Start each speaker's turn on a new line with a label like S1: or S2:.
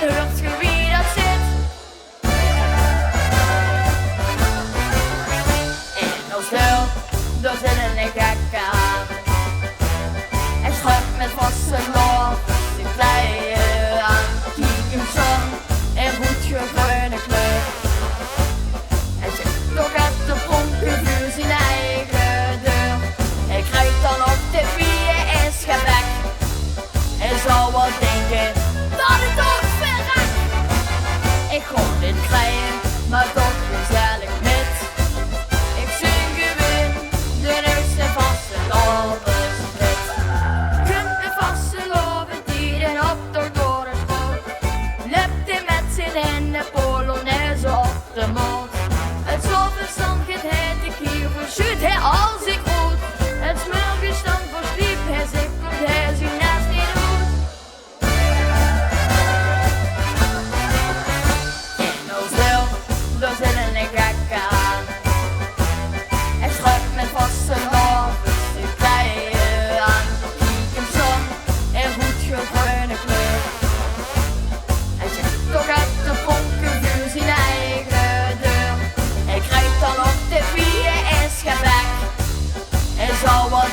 S1: hoort je wie dat zit. In ons deur, daar zit een gekke aan. Hij schuift met vaste loop, de kleien aan. Kijk hem zon, en goed groene kleur. Hij zit toch uit de pronken vuur zijn eigen deur. Hij krijgt dan op de VS gebek. Hij zou wel denken dat het ook verrekt. Ik kon dit krijgen, maar toch gezellig met. Ik zing gewin, de nieuwste Vastelaoveshaan. Kunt me Vastelaoveshaan die den optocht door het rood. Lept hij met zijn handen polonaise op de moot. Het zoverstandigheid hij de kier verschuut hij als ik roet. Het smurgenstand versliep hij zich, komt hij zijn naast niet goed. In ons deel, daar zit een gekke aan. Hij schuift met Vastelaoveshaan de kleien aan. Kijk hem zon, en goed groene kleur. Hij zegt toch uit de vonken vuur zijn eigen deur. Hij krijgt dan op de VS gebek. Hij zou wel